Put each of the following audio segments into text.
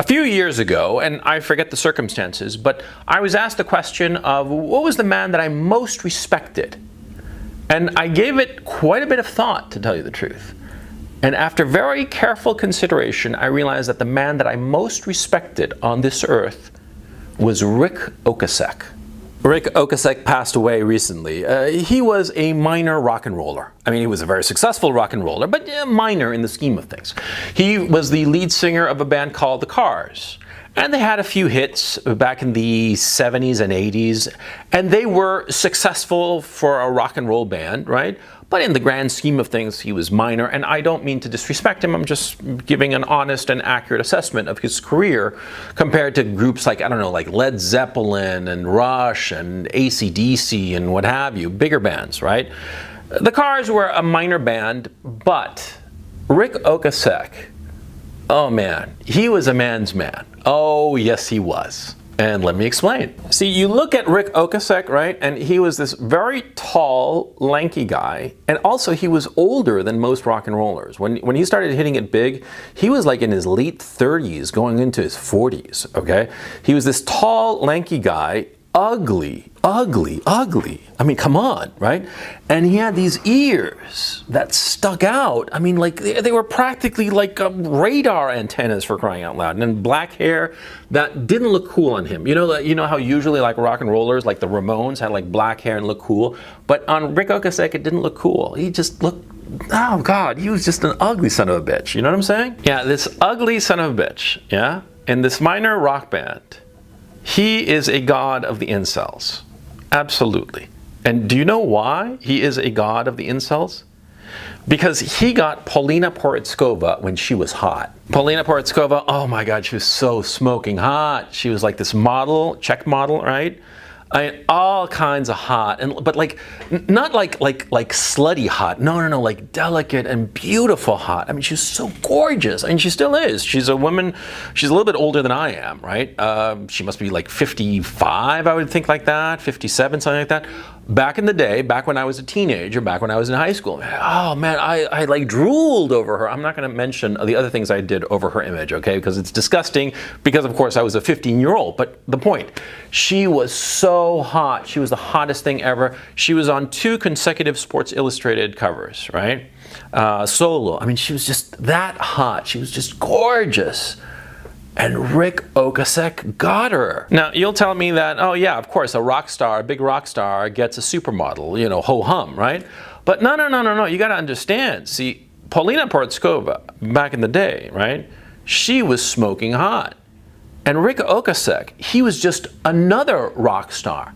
few years ago, and I forget the circumstances, but I was asked the question of what was the man that I most respected? And I gave it quite a bit of thought, to tell you the truth. And after very careful consideration, I realized that the man that I most respected on this earth was Rick Ocasek. Rick Ocasek passed away recently. He was a minor rock and roller. I mean, he was a very successful rock and roller, but minor in the scheme of things. He was the lead singer of a band called The Cars. And they had a few hits back in the 70s and 80s, and they were successful for a rock and roll band, right? But in the grand scheme of things, he was minor, and I don't mean to disrespect him. I'm just giving an honest and accurate assessment of his career compared to groups like, I don't know, like Led Zeppelin and Rush and AC/DC and what have you, bigger bands, right? The Cars were a minor band, but Rick Ocasek, oh man, he was a man's man. Oh yes, he was. And let me explain. See, you look at Rick Ocasek, right? And he was this very tall, lanky guy. And also he was older than most rock and rollers. When he started hitting it big, he was like in his late 30s going into his 40s, okay? He was this tall, lanky guy, ugly. I mean, come on, right? And he had these ears that stuck out. I mean, like they were practically like radar antennas, for crying out loud. And then black hair that didn't look cool on him. You know how usually like rock and rollers, like the Ramones, had like black hair and looked cool. But on Rick Ocasek, it didn't look cool. He just looked, oh God, he was just an ugly son of a bitch. You know what I'm saying? Yeah, this ugly son of a bitch, yeah? In this minor rock band, he is a god of the incels. Absolutely. And do you know why he is a god of the incels? Because he got Paulina Porizkova when she was hot. Paulina Porizkova, oh my God, she was so smoking hot. She was like this model, Czech model, right? I mean, all kinds of hot, but like not like slutty hot. No, like delicate and beautiful hot. I mean, she's so gorgeous. I mean, she still is. She's a woman. She's a little bit older than I am, right? She must be like 55, I would think, like that, 57, something like that. Back in the day, back when I was a teenager, back when I was in high school, oh man, I like drooled over her. I'm not going to mention the other things I did over her image, okay? Because it's disgusting, because of course I was a 15-year-old. But the point, she was so hot. She was the hottest thing ever. She was on 2 consecutive Sports Illustrated covers, right? Solo. I mean, she was just that hot. She was just gorgeous. And Rick Ocasek got her. Now, you'll tell me that, oh yeah, of course, a rock star, a big rock star gets a supermodel, you know, ho-hum, right? But no, you gotta understand. See, Paulina Porizkova, back in the day, right? She was smoking hot. And Rick Ocasek, he was just another rock star.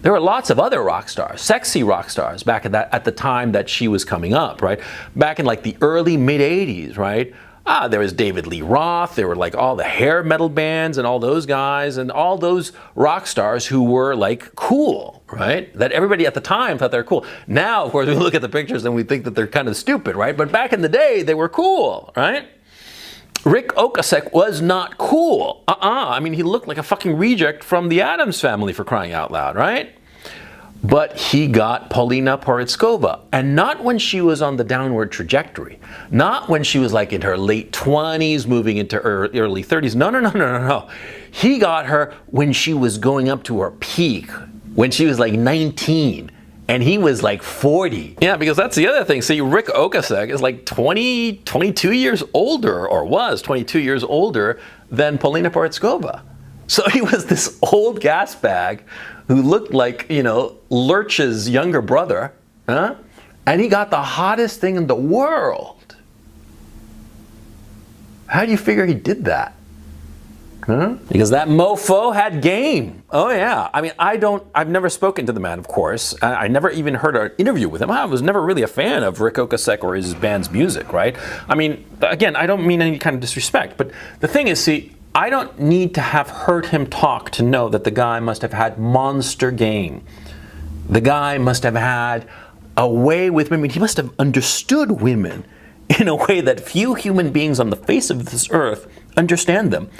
There were lots of other rock stars, sexy rock stars, back at the time that she was coming up, right? Back in like the early, mid-80s, right? There was David Lee Roth, there were like all the hair metal bands and all those guys and all those rock stars who were like cool, right? That everybody at the time thought they were cool. Now, of course, we look at the pictures and we think that they're kind of stupid, right? But back in the day, they were cool, right? Rick Ocasek was not cool. I mean, he looked like a fucking reject from the Addams Family, for crying out loud, right? But he got Paulina Porizkova, and not when she was on the downward trajectory, not when she was like in her late 20s, moving into her early 30s. No. He got her when she was going up to her peak, when she was like 19, and he was like 40. Yeah, because that's the other thing. See, Rick Ocasek is like 22 years older, or was 22 years older than Paulina Porizkova. So he was this old gas bag who looked like, you know, Lurch's younger brother, huh? And he got the hottest thing in the world. How do you figure he did that? Huh? Because that mofo had game. Oh yeah. I mean, I've never spoken to the man, of course. I never even heard an interview with him. I was never really a fan of Rick Ocasek or his band's music, right? I mean, again, I don't mean any kind of disrespect, but the thing is, see, I don't need to have heard him talk to know that the guy must have had monster game. The guy must have had a way with women. He must have understood women in a way that few human beings on the face of this earth understand them.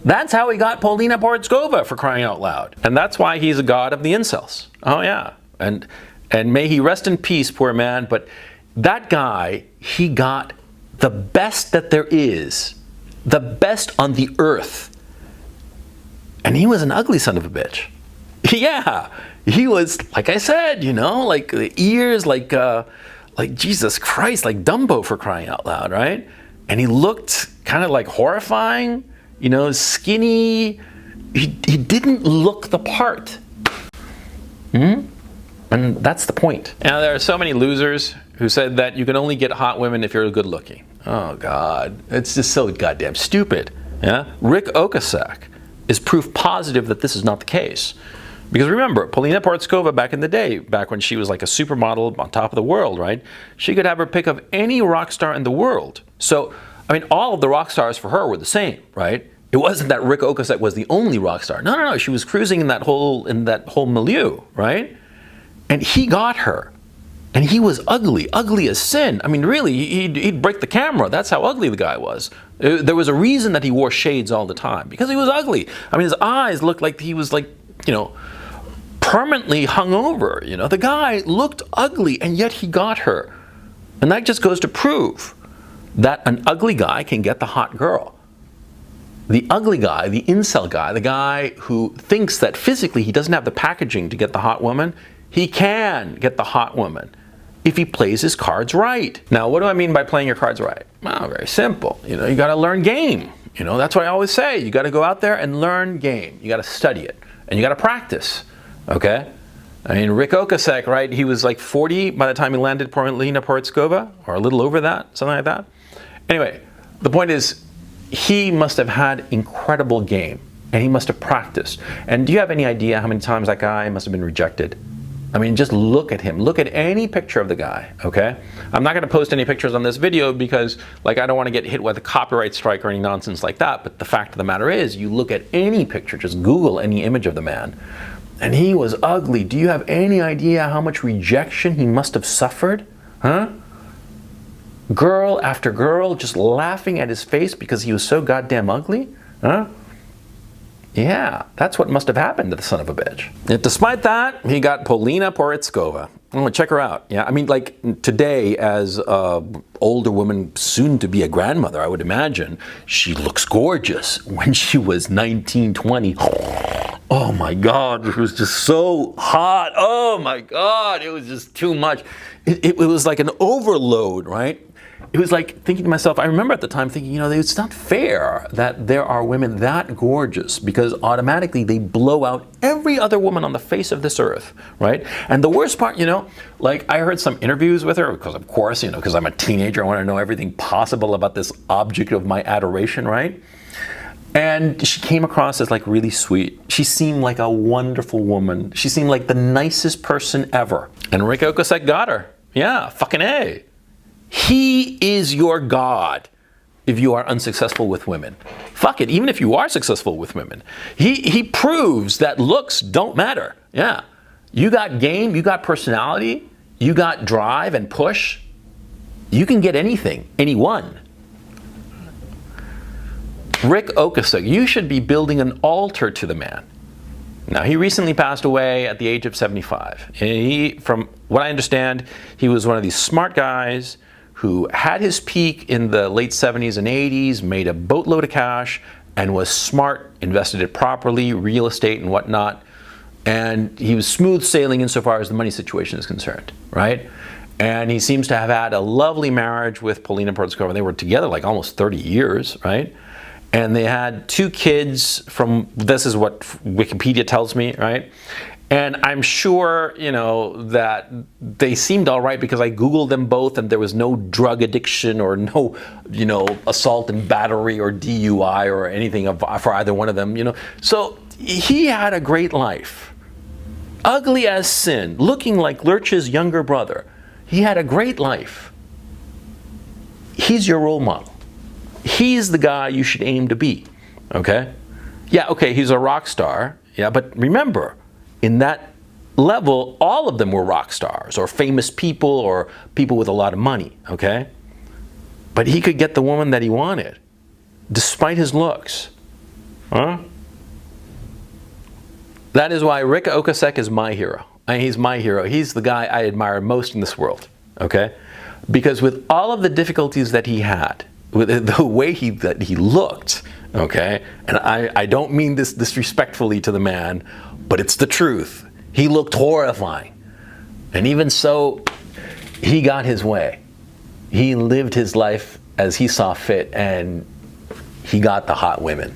That's how he got Paulina Porizkova, for crying out loud. And that's why he's a god of the incels. Oh yeah. And may he rest in peace, poor man. But that guy, he got the best that there is the best on the earth. And he was an ugly son of a bitch. Yeah, he was, like I said, like the ears, like Jesus Christ, like Dumbo, for crying out loud, right? And he looked kind of like horrifying, skinny. He didn't look the part. And that's the point. Now, there are so many losers who said that you can only get hot women if you're good looking. Oh, God. It's just so goddamn stupid. Yeah? Rick Ocasek is proof positive that this is not the case. Because remember, Polina Porizkova back in the day, back when she was like a supermodel on top of the world, right? She could have her pick of any rock star in the world. So, all of the rock stars for her were the same, right? It wasn't that Rick Ocasek was the only rock star. No. She was cruising in that whole milieu, right? And he got her. And he was ugly as sin. Really, he'd break the camera. That's how ugly the guy was. There was a reason that he wore shades all the time, because he was ugly. His eyes looked like he was permanently hungover. The guy looked ugly, and yet he got her. And that just goes to prove that an ugly guy can get the hot girl. The ugly guy, the incel guy, the guy who thinks that physically he doesn't have the packaging to get the hot woman, he can get the hot woman if he plays his cards right. Now, what do I mean by playing your cards right? Well, very simple. You got to learn game. That's what I always say. You got to go out there and learn game. You got to study it. And you got to practice. Okay? Rick Ocasek, right? He was like 40 by the time he landed Polina Porizkova, or a little over that, something like that. Anyway, the point is, he must have had incredible game, and he must have practiced. And do you have any idea how many times that guy must have been rejected? Just look at him. Look at any picture of the guy, okay? I'm not going to post any pictures on this video because, I don't want to get hit with a copyright strike or any nonsense like that. But the fact of the matter is, you look at any picture, just Google any image of the man, and he was ugly. Do you have any idea how much rejection he must have suffered? Huh? Girl after girl just laughing at his face because he was so goddamn ugly? Huh? Yeah, that's what must have happened to the son of a bitch. Yet despite that, he got Polina Porizkova. Oh, check her out. Yeah, today, as an older woman, soon to be a grandmother, I would imagine, she looks gorgeous. When she was 19, 20, oh my God, it was just so hot. Oh my God, it was just too much. It was like an overload, right? It was like thinking to myself, I remember at the time thinking, it's not fair that there are women that gorgeous, because automatically they blow out every other woman on the face of this earth, right? And the worst part, I heard some interviews with her, because of course, because I'm a teenager, I want to know everything possible about this object of my adoration, right? And she came across as really sweet. She seemed like a wonderful woman. She seemed like the nicest person ever. And Rick Ocasek got her. Yeah, fucking A. He is your God if you are unsuccessful with women. Fuck it, even if you are successful with women. He proves that looks don't matter. Yeah. You got game, you got personality, you got drive and push. You can get anything, anyone. Rick Ocasek, you should be building an altar to the man. Now, he recently passed away at the age of 75. And from what I understand, he was one of these smart guys who had his peak in the late 70s and 80s, made a boatload of cash, and was smart, invested it properly, real estate and whatnot. And he was smooth sailing insofar as the money situation is concerned, right? And he seems to have had a lovely marriage with Polina Porizkova. They were together almost 30 years, right? And they had 2 kids this is what Wikipedia tells me, right? And I'm sure, that they seemed all right because I Googled them both and there was no drug addiction or no, assault and battery or DUI or anything for either one of them, So he had a great life. Ugly as sin, looking like Lurch's younger brother. He had a great life. He's your role model. He's the guy you should aim to be, okay? Yeah, okay, he's a rock star, yeah, but remember, in that level, all of them were rock stars or famous people or people with a lot of money, okay? But he could get the woman that he wanted, despite his looks, huh? That is why Rick Ocasek is my hero. He's my hero. He's the guy I admire most in this world, okay? Because with all of the difficulties that he had, the way that he looked, okay, and I don't mean this disrespectfully to the man, but it's the truth. He looked horrifying. And even so, he got his way. He lived his life as he saw fit, and he got the hot women.